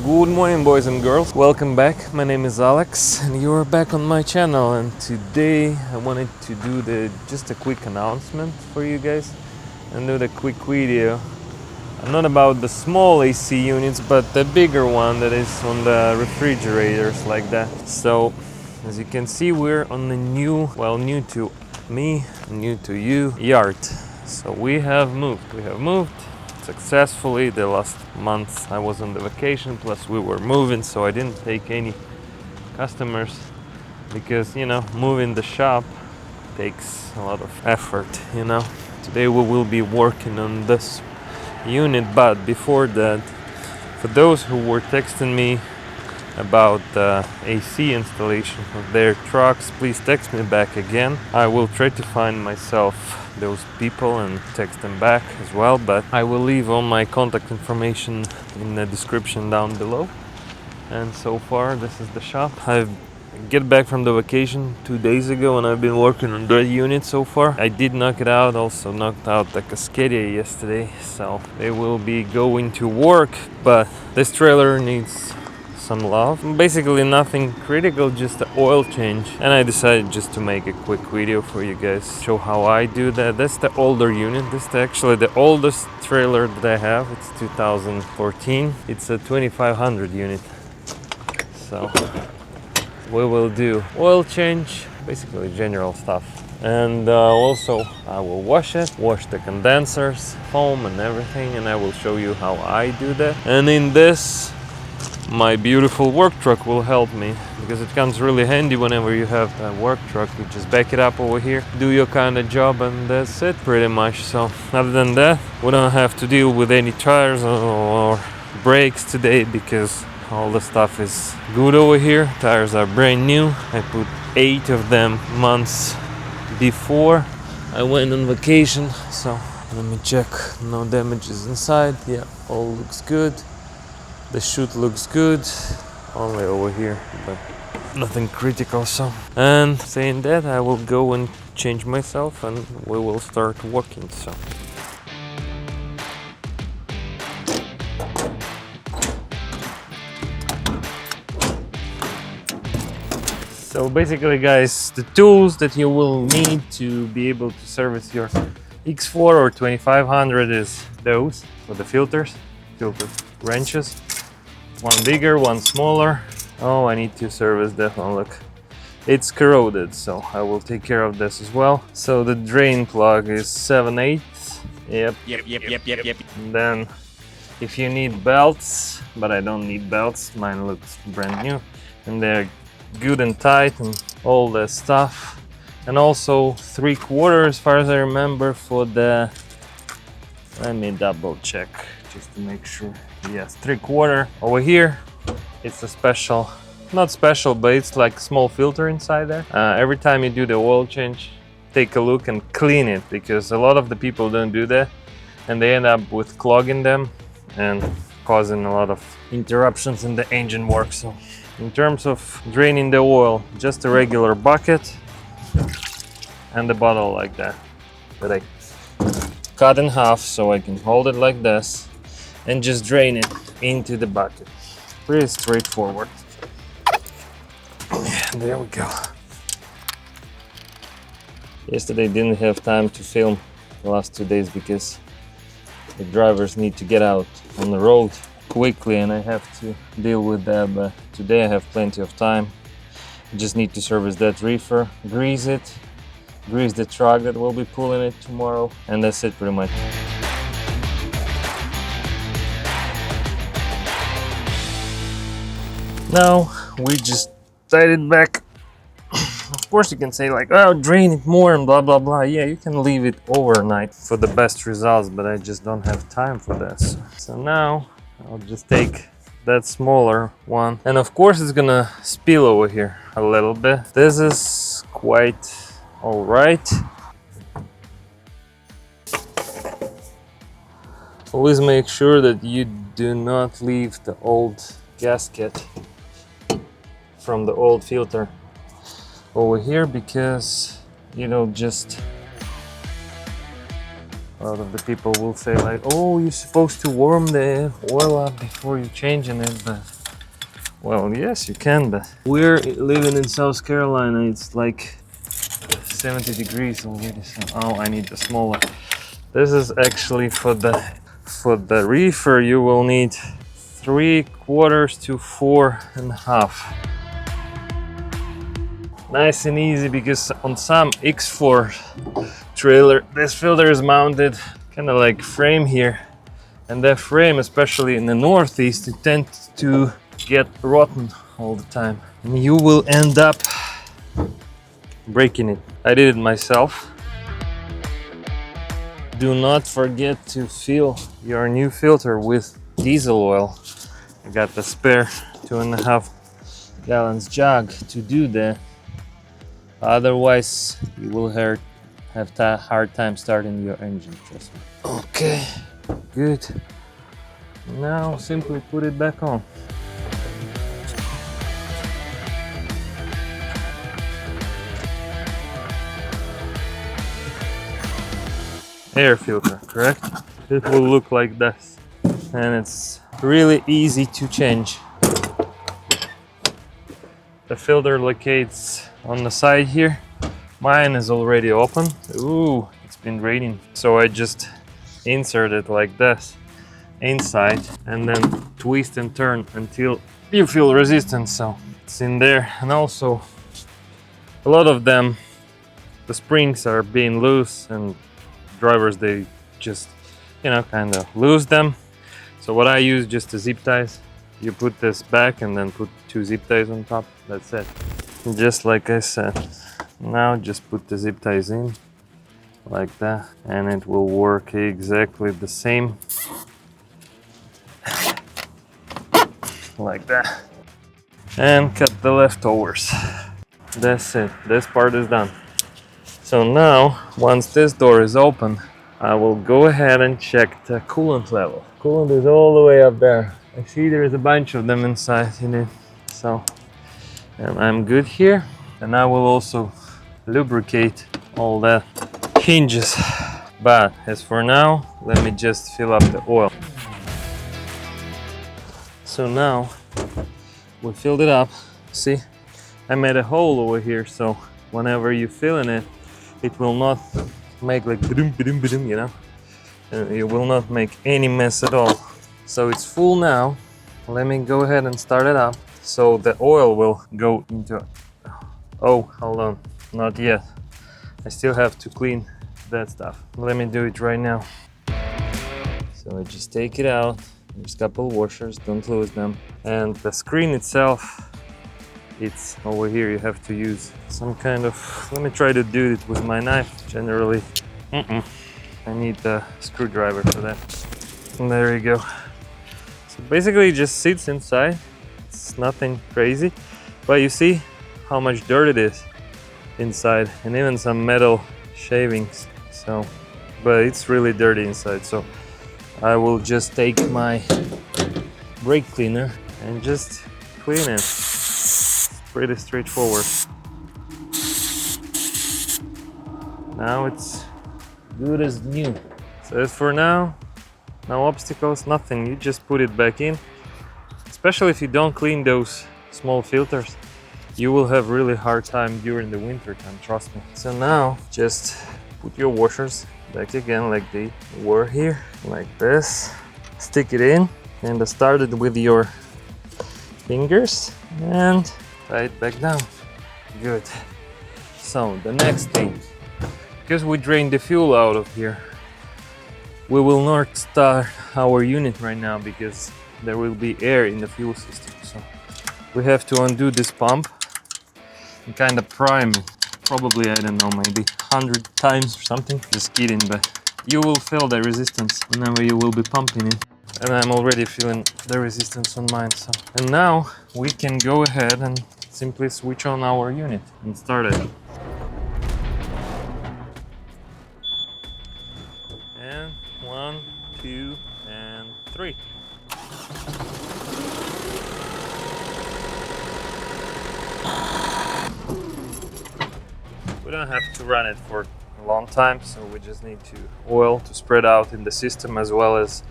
Good morning, boys and girls. Welcome back. My name is Alex and you are back on my channel, and today I wanted to do just a quick announcement for you guys and do the quick video. Not about the small AC units, but the bigger one that is on the refrigerators like that. So as you can see, we're on the new to me, new to you yard. So we have moved successfully. The last month I was on the vacation, plus we were moving, so I didn't take any customers because, you know, moving the shop takes a lot of effort, you know. Today we will be working on this unit, but before that, for those who were texting me about the AC installation of their trucks, please text me back again. I will try to find myself those people and text them back as well, but I will leave all my contact information in the description down below. And so far this is the shop. I get back from the vacation 2 days ago and I've been working on that unit so far. I did knock it out, also knocked out the Cascadia yesterday, so they will be going to work, but this trailer needs some love. Basically nothing critical, just the oil change, and I decided just to make a quick video for you guys, show how I do that. That's the older unit. This is actually the oldest trailer that I have. It's 2014. It's a 2500 unit. So we will do oil change, basically general stuff, and also I will wash the condensers, foam and everything, and I will show you how I do that. And in this, my beautiful work truck will help me, because it comes really handy whenever you have a work truck. You just back it up over here, do your kind of job, and that's it pretty much. So other than that, we don't have to deal with any tires or brakes today, because all the stuff is good over here. Tires are brand new. I put 8 of them months before I went on vacation. So let me check, no damages inside. Yeah, all looks good. The chute looks good, only over here, but nothing critical. So, and saying that, I will go and change myself and we will start working. So basically, guys, the tools that you will need to be able to service your X4 or 2500 is those for the filter wrenches. One bigger, one smaller. Oh, I need to service that one. Look, it's corroded, so I will take care of this as well. So the drain plug is 7/8. Yep. And then if you need belts, but I don't need belts, mine looks brand new, and they're good and tight and all the stuff. And also 3/4, as far as I remember, for the, let me double check just to make sure. Yes, 3/4 over here. It's a special, not special, but it's like small filter inside there. Every time you do the oil change, take a look and clean it, because a lot of the people don't do that and they end up with clogging them and causing a lot of interruptions in the engine work. So in terms of draining the oil, just a regular bucket and the bottle like that I cut in half so I can hold it like this and just drain it into the bucket. Pretty straightforward. There we go. Yesterday didn't have time to film the last 2 days because the drivers need to get out on the road quickly and I have to deal with that, but today I have plenty of time. I just need to service that reefer, grease it, grease the truck that will be pulling it tomorrow, and that's it pretty much. Now we just tied it back. Of course you can say like, oh, drain it more and blah blah blah. Yeah, you can leave it overnight for the best results, but I just don't have time for this. So now I'll just take that smaller one, and of course it's gonna spill over here a little bit. This is quite all right. Always make sure that you do not leave the old gasket from the old filter over here, because, you know, just a lot of the people will say like, oh, you're supposed to warm the oil up before you changing it, but Well, yes, you can, but we're living in South Carolina. It's like 70 degrees already. So, oh, I need the smaller. This is actually for the reefer. You will need 3/4 to 4.5. Nice and easy, because on some X4 trailer, this filter is mounted kind of like frame here, and that frame, especially in the Northeast, it tends to get rotten all the time, and you will end up breaking it. I did it myself. Do not forget to fill your new filter with diesel oil. I got the spare 2.5 gallons jug to do that. Otherwise, you will have a hard time starting your engine, trust me. Okay, good. Now simply put it back on. Air filter, correct? It will look like this, and it's really easy to change. The filter locates on the side here. Mine is already open. Ooh, it's been raining, so I just insert it like this inside, and then twist and turn until you feel resistance. So it's in there, and also a lot of them, the springs are being loose, and drivers, they just, you know, kind of lose them. So what I use, just the zip ties. You put this back and then put 2 zip ties on top. That's it. Just like I said. Now just put the zip ties in like that, and it will work exactly the same like that. And cut the leftovers. That's it. This part is done. So now, once this door is open, I will go ahead and check the coolant level. Coolant is all the way up there. I see there's a bunch of them inside in it. So, and I'm good here. And I will also lubricate all the hinges. But as for now, let me just fill up the oil. So now, we filled it up. See, I made a hole over here, so whenever you fill in it, it will not make like ba-dum, ba-dum, ba-dum, you know, and it will not make any mess at all. So it's full now. Let me go ahead and start it up, so the oil will go into it. Oh, hold on, not yet. I still have to clean that stuff. Let me do it right now. So I just take it out. There's a couple washers, don't lose them. And the screen itself, it's over here. You have to use some kind of, let me try to do it with my knife. Generally, I need a screwdriver for that. And there you go. So basically it just sits inside. It's nothing crazy, but you see how much dirt it is inside, and even some metal shavings. So, but it's really dirty inside. So I will just take my brake cleaner and just clean it. Pretty straightforward. Now it's good as new. So as for now, no obstacles, nothing. You just put it back in. Especially if you don't clean those small filters, you will have really hard time during the winter time, trust me. So now just put your washers back again like they were here, like this. Stick it in and start it with your fingers and tie it back down. Good. So the next thing, because we drained the fuel out of here, we will not start our unit right now because there will be air in the fuel system. So we have to undo this pump and kind of prime it. Probably, I don't know, maybe 100 times or something. Just kidding, but you will feel the resistance whenever you will be pumping it. And I'm already feeling the resistance on mine. So, and now we can go ahead and simply switch on our unit and start it. And 1, 2, and 3. We don't have to run it for a long time, so we just need oil to spread out in the system, as well as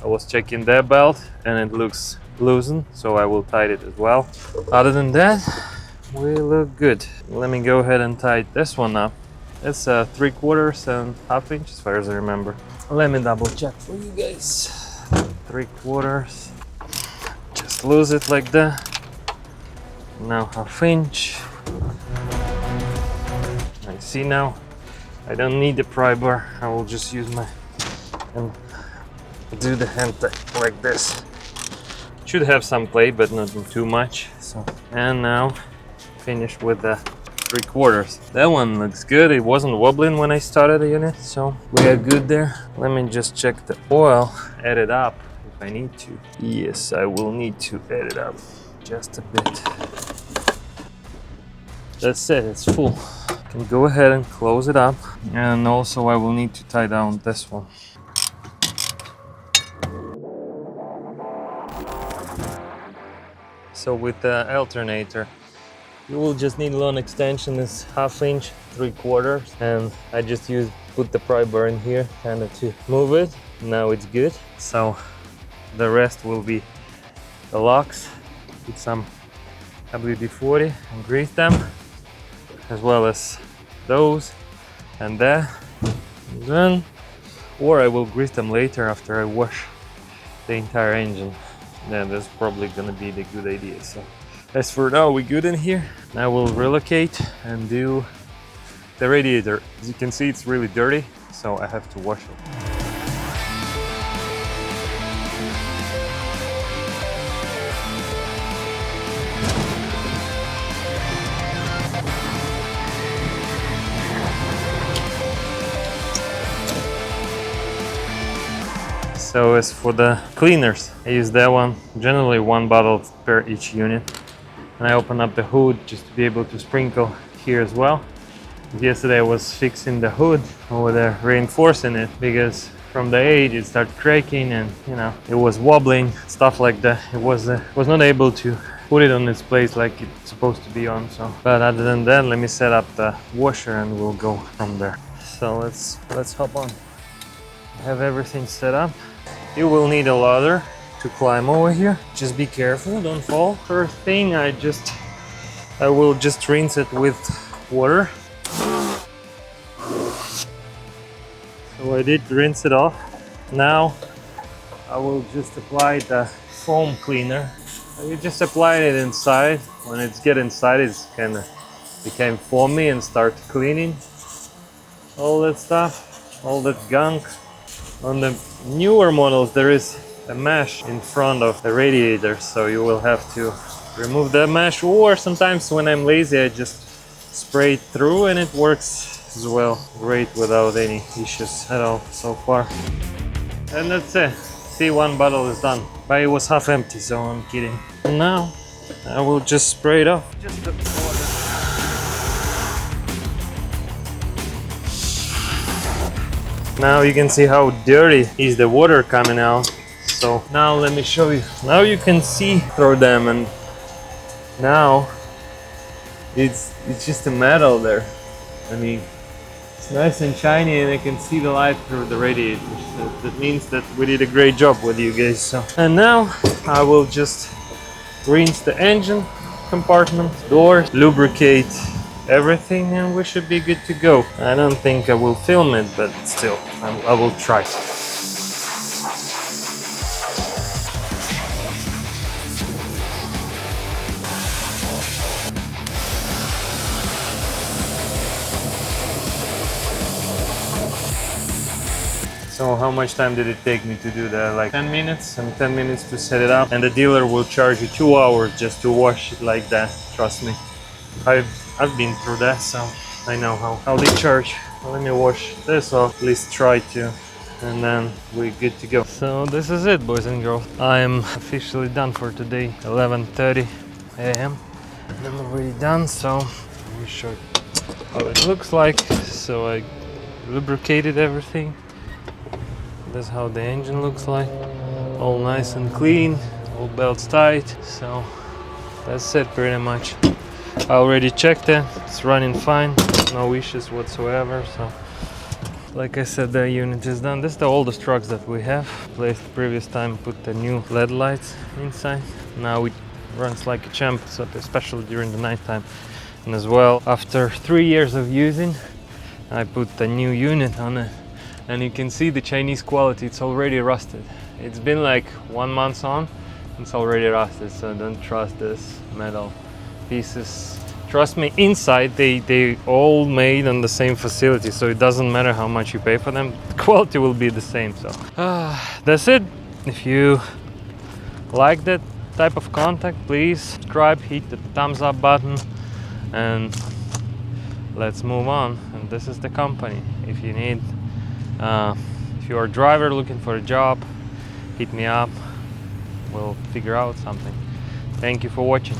I was checking that belt and it looks loosened, so I will tie it as well. Other than that, we look good. Let me go ahead and tie this one up. It's 3/4 and 1/2 inch as far as I remember. Let me double check for you guys. 3/4. Just lose it like that. Now 1/2 inch. I see now. I don't need the pry bar. I will just use my and do the hand tie like this. Should have some play, but not too much. So, and now finish with the 3/4. That one looks good. It wasn't wobbling when I started the unit, so we are good there. Let me just check the oil, add it up if I need to. Yes, I will need to add it up just a bit. That's it, it's full. Can go ahead and close it up. And also I will need to tie down this one. So with the alternator, you will just need long extension. Is 1/2 inch, 3/4, and I just put the pry bar in here kind of to move it. Now it's good. So the rest will be the locks with some WD-40 and grease them, as well as those and that. And then, or I will grease them later after I wash the entire engine. Then that's probably gonna be the good idea. So as for now, we're good in here. Now we'll relocate and do the radiator. As you can see, it's really dirty, so I have to wash it. So as for the cleaners, I use that one, generally 1 bottle per each unit. And I open up the hood just to be able to sprinkle here as well. Yesterday I was fixing the hood over there, reinforcing it, because from the age it started cracking and it was wobbling, stuff like that. It was not able to put it on its place like it's supposed to be on. So, but other than that, let me set up the washer and we'll go from there. So let's hop on. I have everything set up. You will need a ladder to climb over here. Just be careful, don't fall. First thing, I will just rinse it with water. So I did rinse it off. Now I will just apply the foam cleaner. You just apply it inside. When it's get inside, it's kind of became foamy and start cleaning all that stuff, all that gunk. On the newer models, there is a mesh in front of the radiator, so you will have to remove that mesh, or sometimes when I'm lazy, I just spray it through and it works as well great without any issues at all so far. And that's it. See, 1 bottle is done, but it was half empty, so I'm kidding. And now I will just spray it off. Just the water. Now you can see how dirty is the water coming out. So now let me show you. Now you can see through them, and now it's just a metal there. I mean, it's nice and shiny, and I can see the light through the radiator. So that means that we did a great job with you guys. So, and now I will just rinse the engine compartment, doors, lubricate everything, and we should be good to go. I don't think I will film it, but still, I will try. So how much time did it take me to do that? Like 10 minutes, and 10 minutes to set it up. And the dealer will charge you 2 hours just to wash it like that. Trust me. I've been through that, so I know how they charge. Let me wash this off, at least try to, and then we're good to go. So this is it, boys and girls. I'm officially done for today, 11:30 a.m. and I'm already done, so let me show you how it looks like. So I lubricated everything. That's how the engine looks like, all nice and clean, all belts tight. So that's it pretty much. I already checked it, it's running fine, no issues whatsoever. So Like I said, the unit is done. This is the oldest trucks that we have. Placed the previous time, put the new LED lights inside. Now it runs like a champ, so especially during the night time. And as well, after 3 years of using, I put the new unit on it. And you can see the Chinese quality, it's already rusted. It's been like 1 month on, it's already rusted, so don't trust this metal pieces. Trust me, inside they all made on the same facility, so it doesn't matter how much you pay for them, the quality will be the same. So that's it. If you like that type of content, please subscribe, hit the thumbs up button, and let's move on. And this is the company. If you need, if you're a driver looking for a job, hit me up, we'll figure out something. Thank you for watching.